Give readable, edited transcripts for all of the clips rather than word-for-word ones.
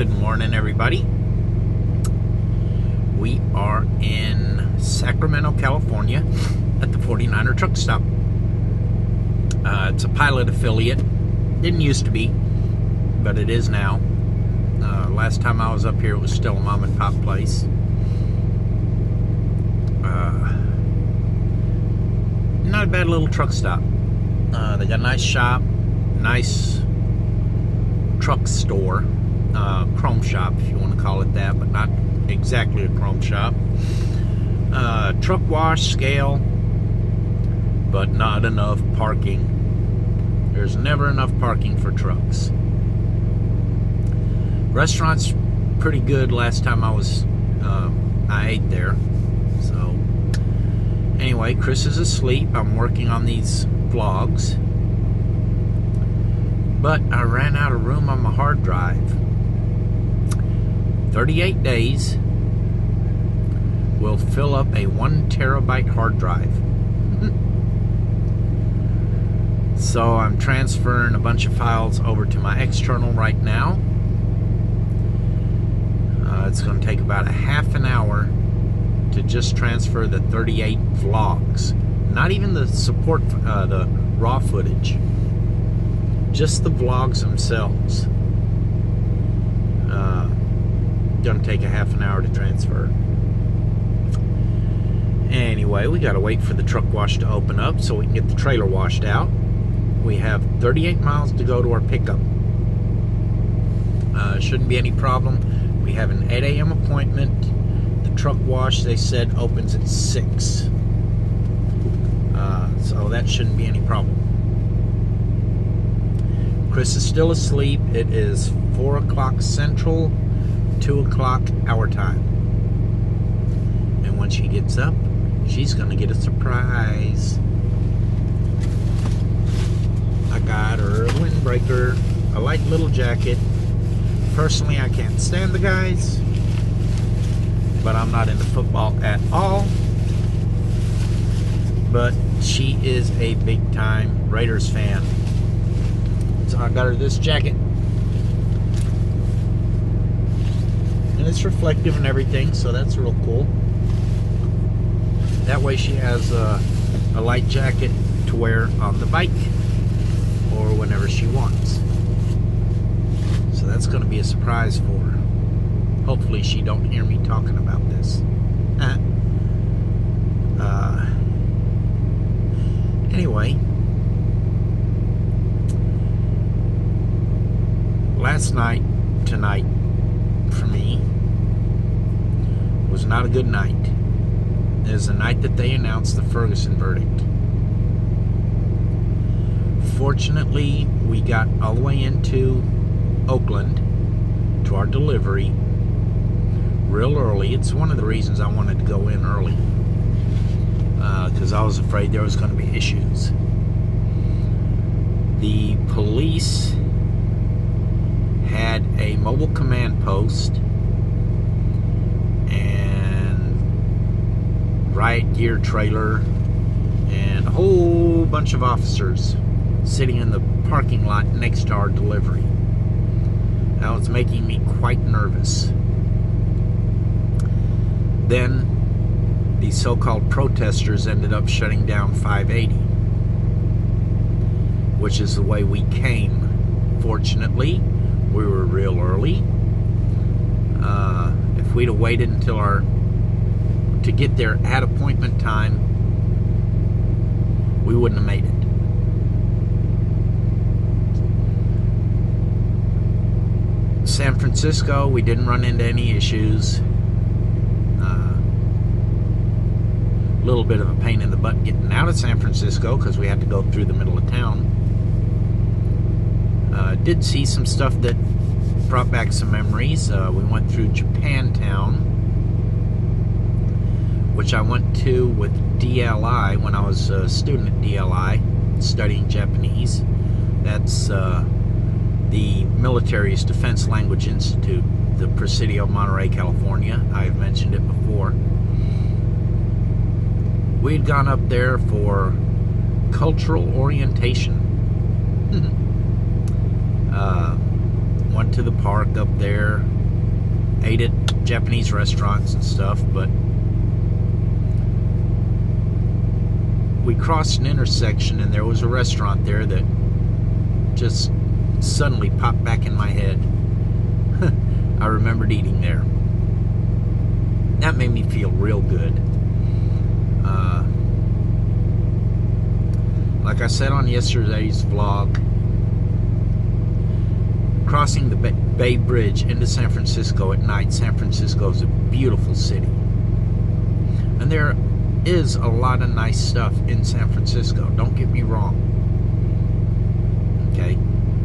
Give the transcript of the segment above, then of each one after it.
Good morning, everybody. We are in Sacramento, California at the 49er truck stop. It's a Pilot affiliate. Didn't used to be, but it is now. Last time I was up here, it was still a mom and pop place. Not a bad little truck stop. They got a nice shop, nice truck store, chrome shop if you want to call it that, but not exactly a chrome shop. Truck wash, scale, but not enough parking. There's never enough parking for trucks. Restaurant's pretty good. Last time I ate there. So anyway, Chris is asleep. I'm working on these vlogs, but I ran out of room on my hard drive. 38 days will fill up a 1 terabyte hard drive. So I'm transferring a bunch of files over to my external right now. It's going to take about a half an hour to just transfer the 38 vlogs. Not even the support, the raw footage. Just the vlogs themselves. Going to take a half an hour to transfer. Anyway, we got to wait for the truck wash to open up so we can get the trailer washed out. We have 38 miles to go to our pickup. Shouldn't be any problem. We have an 8 a.m. appointment. The truck wash, they said, opens at 6. So that shouldn't be any problem. Chris is still asleep. It is 4 o'clock Central, 2 o'clock our time. And when she gets up, she's going to get a surprise. I got her a windbreaker, a light little jacket. Personally, I can't stand the guys, but I'm not into football at all. But she is a big-time Raiders fan. So I got her this jacket. And it's reflective and everything, so that's real cool. That way she has a light jacket to wear on the bike or whenever she wants. So that's going to be a surprise for her. Hopefully she don't hear me talking about this. Anyway, tonight for me was not a good night. It was the night that they announced the Ferguson verdict. Fortunately, we got all the way into Oakland to our delivery real early. It's one of the reasons I wanted to go in early, because I was afraid there was going to be issues. The police had a mobile command post and riot gear trailer and a whole bunch of officers sitting in the parking lot next to our delivery. That was making me quite nervous. Then the so-called protesters ended up shutting down 580, which is the way we came. Fortunately, we were real early. If we'd have waited until to get there at appointment time, we wouldn't have made it. San Francisco, we didn't run into any issues. A little bit of a pain in the butt getting out of San Francisco because we had to go through the middle of town. Did see some stuff that brought back some memories. We went through Japantown, which I went to with DLI when I was a student at DLI studying Japanese. That's the Military's Defense Language Institute, the Presidio of Monterey, California. I've mentioned it before. We'd gone up there for cultural orientation. Went to the park up there, ate at Japanese restaurants and stuff, but we crossed an intersection and there was a restaurant there that just suddenly popped back in my head. I remembered eating there. That made me feel real good. Like I said on yesterday's vlog, crossing the Bay Bridge into San Francisco at night. San Francisco is a beautiful city. And there is a lot of nice stuff in San Francisco. Don't get me wrong. Okay?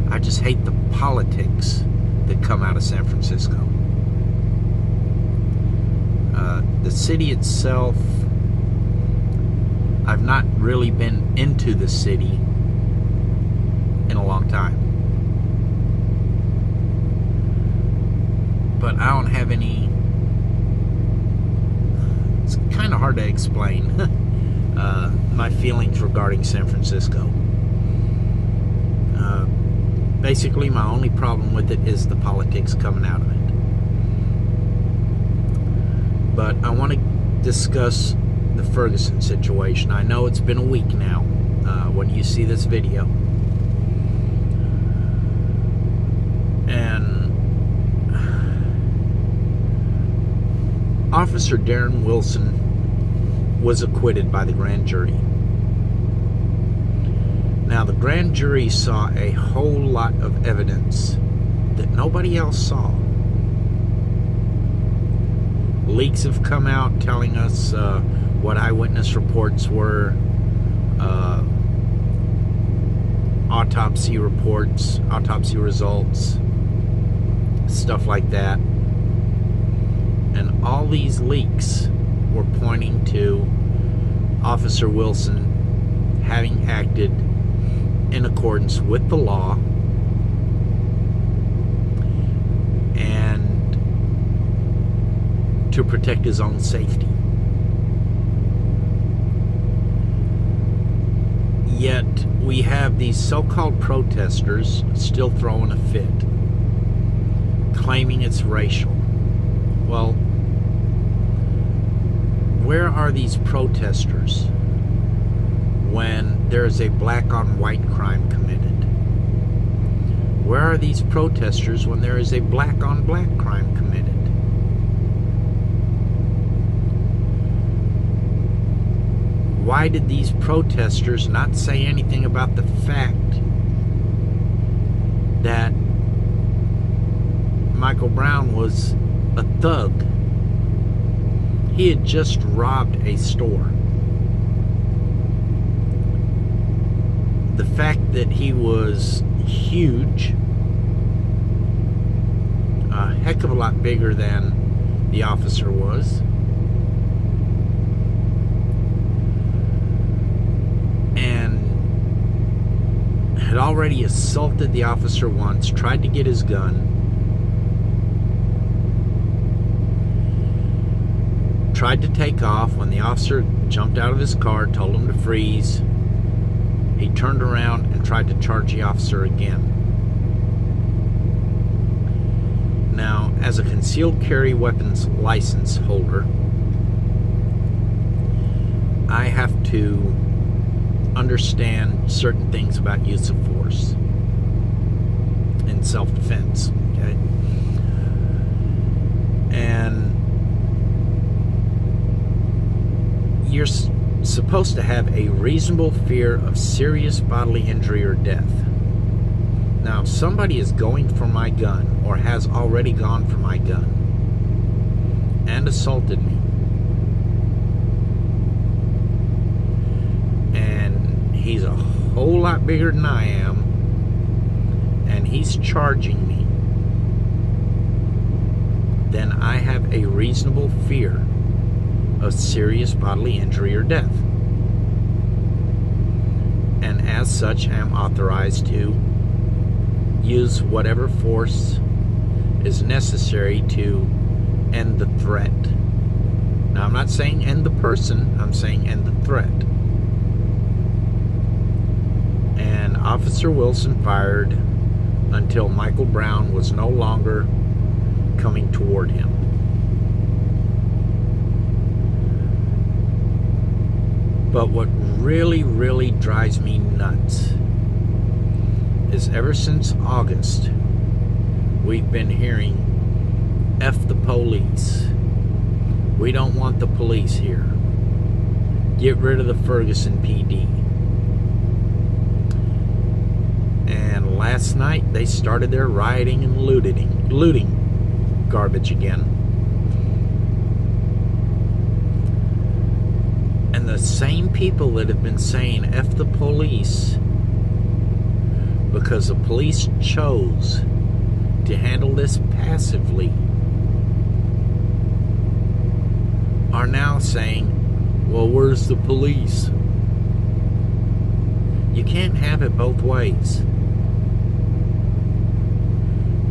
I just hate the politics that come out of San Francisco. The city itself, I've not really been into the city in a long time. But I don't have any... It's kind of hard to explain my feelings regarding San Francisco. Basically, my only problem with it is the politics coming out of it. But I want to discuss the Ferguson situation. I know it's been a week now when you see this video. And Officer Darren Wilson was acquitted by the grand jury. Now, the grand jury saw a whole lot of evidence that nobody else saw. Leaks have come out telling us what eyewitness reports were, autopsy reports, autopsy results, stuff like that. And all these leaks were pointing to Officer Wilson having acted in accordance with the law and to protect his own safety. Yet we have these so-called protesters still throwing a fit, claiming it's racial. Well, where are these protesters when there is a black-on-white crime committed? Where are these protesters when there is a black-on-black crime committed? Why did these protesters not say anything about the fact that Michael Brown was a thug? He had just robbed a store. The fact that he was huge, a heck of a lot bigger than the officer was, and had already assaulted the officer once, tried to get his gun, tried to take off. When the officer jumped out of his car, told him to freeze, he turned around and tried to charge the officer again. Now, as a concealed carry weapons license holder, I have to understand certain things about use of force in self-defense, okay? And you're supposed to have a reasonable fear of serious bodily injury or death. Now, if somebody is going for my gun or has already gone for my gun and assaulted me, and he's a whole lot bigger than I am, and he's charging me, then I have a reasonable fear of serious bodily injury or death. And as such, I am authorized to use whatever force is necessary to end the threat. Now, I'm not saying end the person, I'm saying end the threat. And Officer Wilson fired until Michael Brown was no longer coming toward him. But what really, really drives me nuts is ever since August, we've been hearing, F the police. We don't want the police here. Get rid of the Ferguson PD. And last night, they started their rioting and looting garbage again. And the same people that have been saying F the police because the police chose to handle this passively are now saying, well, where's the police? You can't have it both ways.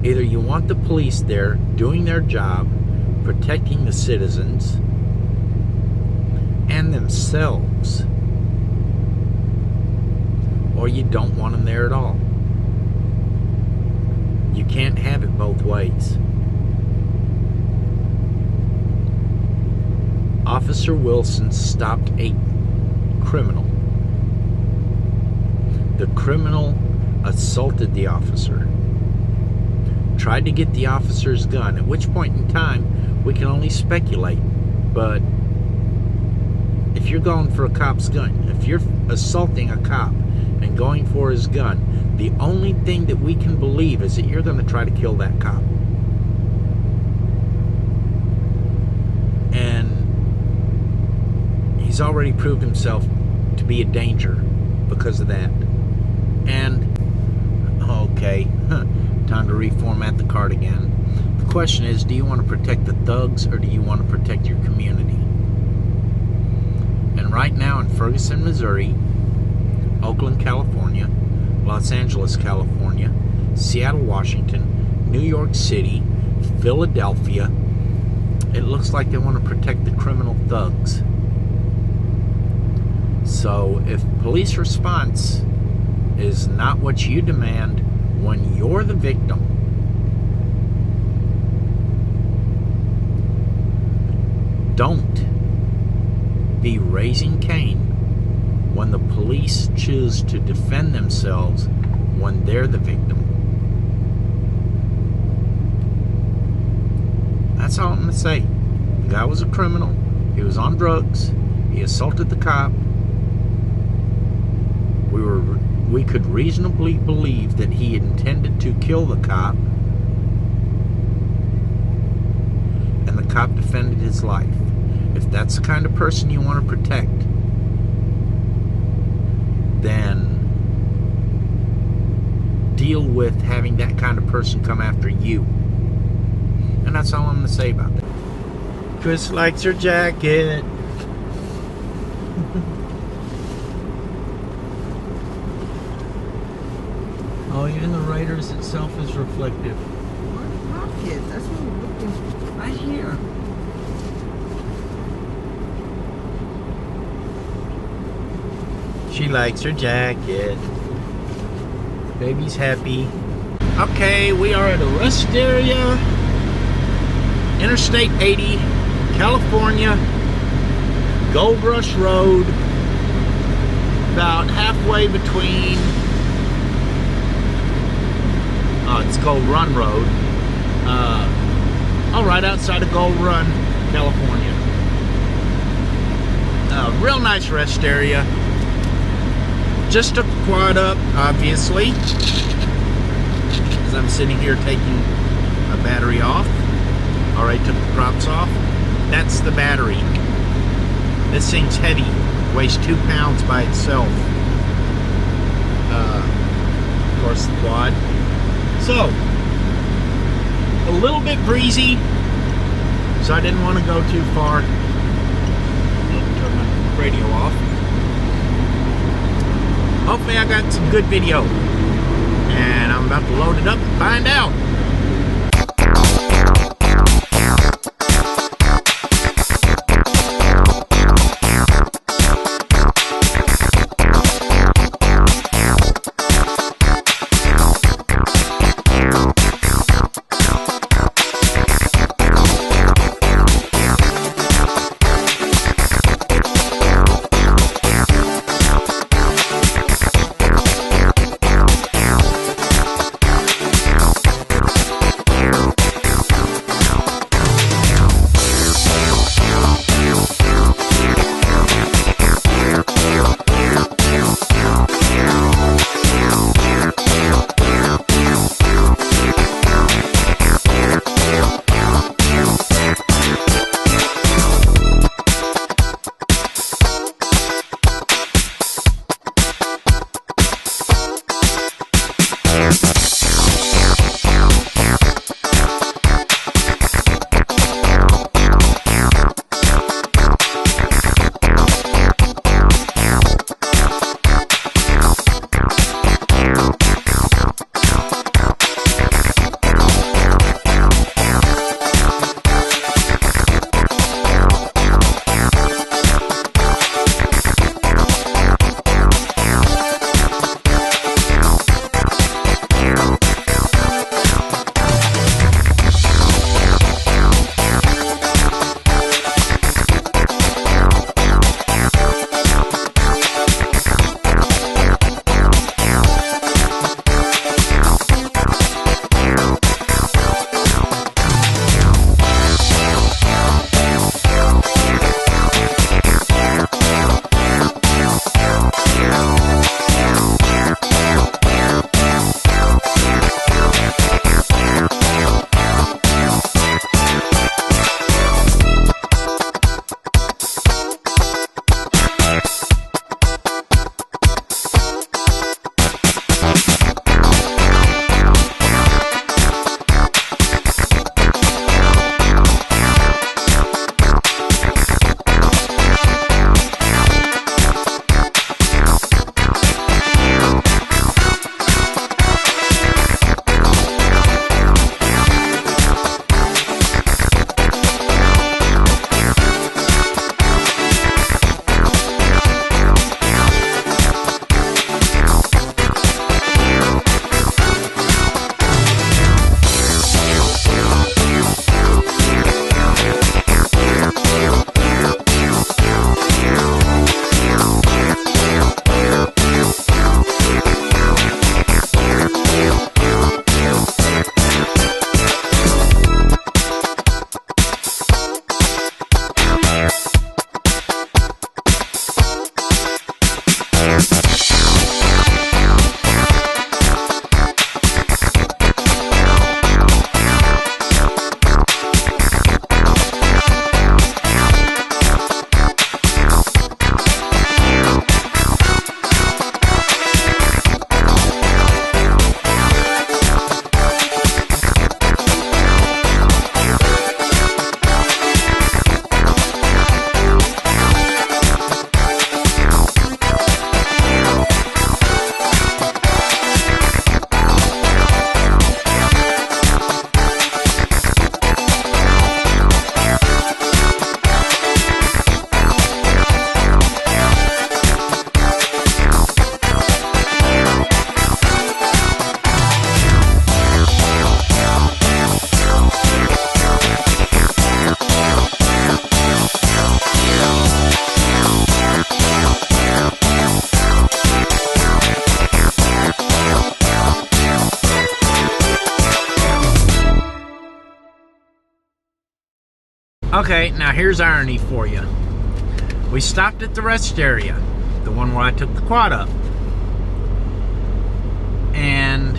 Either you want the police there doing their job, protecting the citizens and themselves, or you don't want them there at all. You can't have it both ways. Officer Wilson stopped a criminal. The criminal assaulted the officer. Tried to get the officer's gun, at which point in time we can only speculate. But if you're going for a cop's gun, if you're assaulting a cop and going for his gun, the only thing that we can believe is that you're going to try to kill that cop. And he's already proved himself to be a danger because of that. And, okay, time to reformat the card again. The question is, do you want to protect the thugs or do you want to protect your community? And right now in Ferguson, Missouri, Oakland, California, Los Angeles, California, Seattle, Washington, New York City, Philadelphia, it looks like they want to protect the criminal thugs. So if police response is not what you demand when you're the victim, don't be raising Cain when the police choose to defend themselves when they're the victim. That's all I'm going to say. The guy was a criminal. He was on drugs. He assaulted the cop. We could reasonably believe that he intended to kill the cop, and the cop defended his life. If that's the kind of person you want to protect, then deal with having that kind of person come after you. And that's all I'm going to say about that. Chris likes her jacket. Oh, even the writers itself is reflective. What pocket? That's what we're looking for. Right here. She likes her jacket. Baby's happy. Okay, we are at a rest area. Interstate 80, California. Gold Rush Road. About halfway between... it's Gold Run Road. Right outside of Gold Run, California. Real nice rest area. Just took the quad up, obviously, as I'm sitting here taking a battery off. Alright, took the props off. That's the battery. This thing's heavy. Weighs 2 pounds by itself. Of course, the quad. So, a little bit breezy, so I didn't want to go too far. Turn my radio off. Hopefully I got some good video, and I'm about to load it up and find out. Okay, now here's irony for you. We stopped at the rest area, the one where I took the quad up. And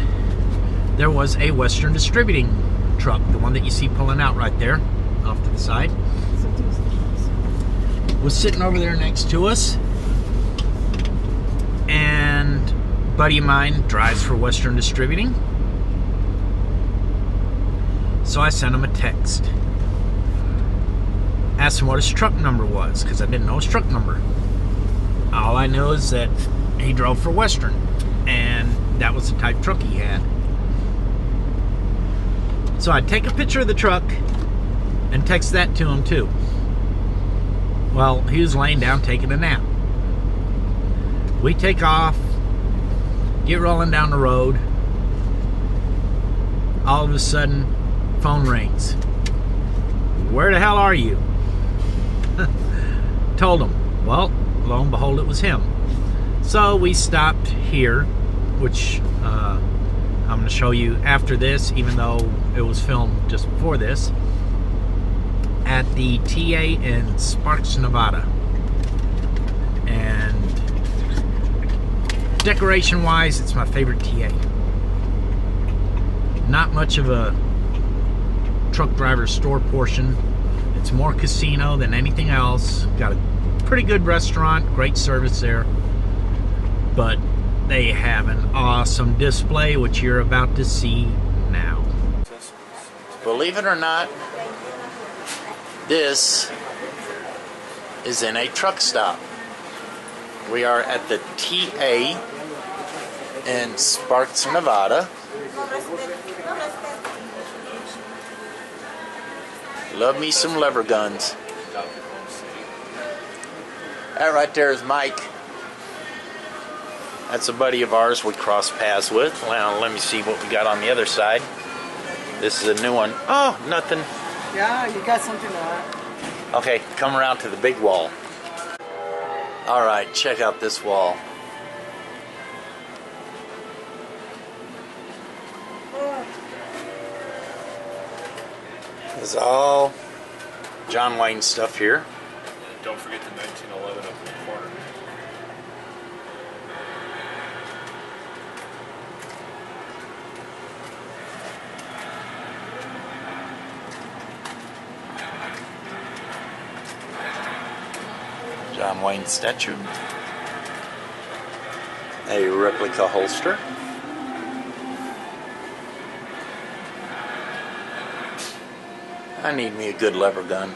there was a Western Distributing truck, the one that you see pulling out right there off to the side. Was sitting over there next to us. And a buddy of mine drives for Western Distributing. So I sent him a text. Asked him what his truck number was, because I didn't know his truck number. All I know is that he drove for Western, and that was the type truck he had. So I'd take a picture of the truck and text that to him too. Well, he was laying down taking a nap. We take off, get rolling down the road. All of a sudden, phone rings. Where the hell are you? Told him. Well, lo and behold, it was him. So we stopped here, which I'm going to show you after this, even though it was filmed just before this, at the TA in Sparks, Nevada. And decoration-wise, it's my favorite TA. Not much of a truck driver store portion. It's more casino than anything else. Got a pretty good restaurant, great service there. But they have an awesome display, which you're about to see now. Believe it or not, this is in a truck stop. We are at the TA in Sparks, Nevada. Love me some lever guns. That right there is Mike. That's a buddy of ours we crossed paths with. Well, let me see what we got on the other side. This is a new one. Oh, nothing. Yeah, you got something to add. Okay, come around to the big wall. Alright, check out this wall. This is all John Wayne stuff here. Don't forget the 1911 up in the corner. John Wayne statue. A replica holster. I need me a good lever gun.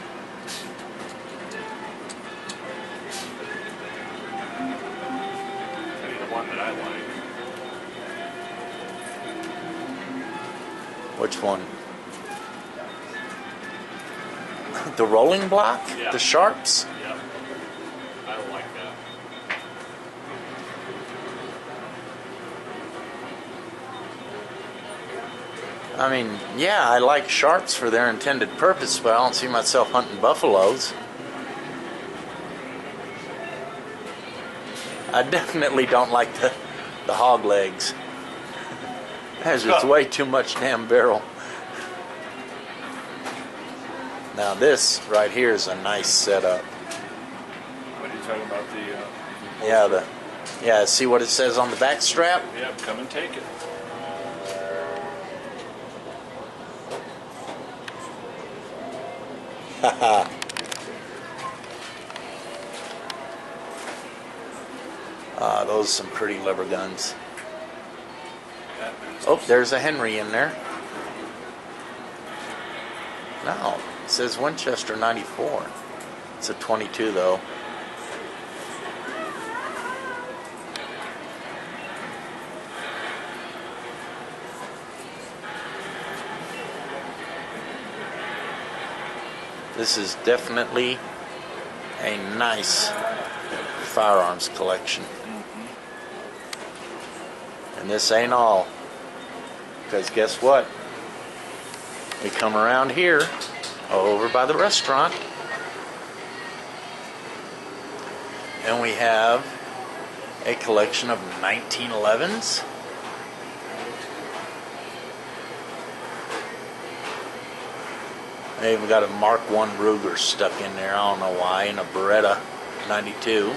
I need the one that I like. Which one? The rolling block? Yeah. The Sharps? Yep. I don't like that. I mean, yeah, I like Sharps for their intended purpose, but I don't see myself hunting buffaloes. I definitely don't like the hog legs. There's just way too much damn barrel. Now this right here is a nice setup. What are you talking about? Yeah, see what it says on the back strap? Yep, come and take it. Haha. Those are some pretty lever guns. Oh, there's a Henry in there. No, it says Winchester 94. It's a 22 though. This is definitely a nice firearms collection. And this ain't all. Because guess what? We come around here, over by the restaurant, and we have a collection of 1911s. They even got a Mark I Ruger stuck in there. I don't know why. And a Beretta 92.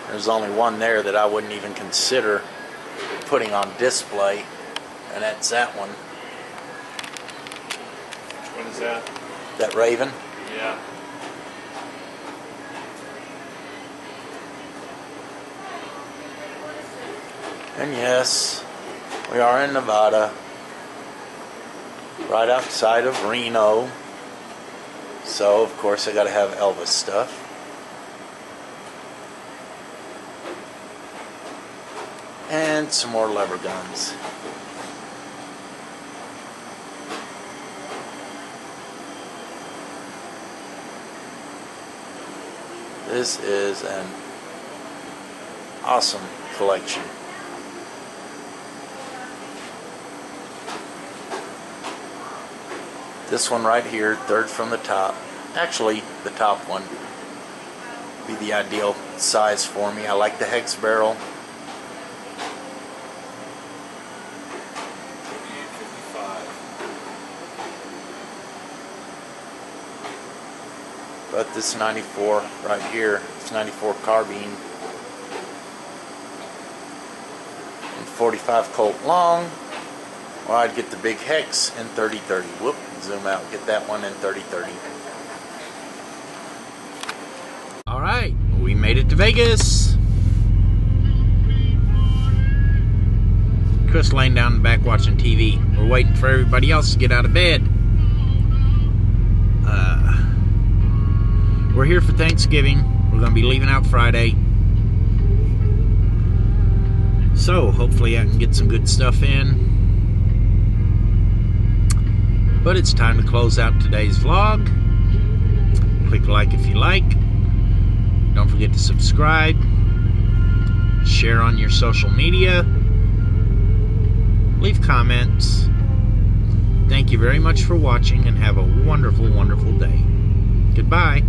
There's only one there that I wouldn't even consider putting on display, and that's that one. Which one is that? That Raven. Yeah. And yes, we are in Nevada, right outside of Reno. So of course I gotta have Elvis stuff. And some more lever guns. This is an awesome collection. This one right here, third from the top. Actually, the top one would be the ideal size for me. I like the hex barrel. 58, 55. But this 94 right here, it's 94 carbine and 45 Colt long. Or I'd get the big hex in 30-30. Whoop, zoom out, get that one in 30-30. Alright, we made it to Vegas. Chris laying down in the back watching TV. We're waiting for everybody else to get out of bed. We're here for Thanksgiving. We're going to be leaving out Friday. So, hopefully I can get some good stuff in. But it's time to close out today's vlog. Click like if you like. Don't forget to subscribe. Share on your social media. Leave comments. Thank you very much for watching and have a wonderful, wonderful day. Goodbye.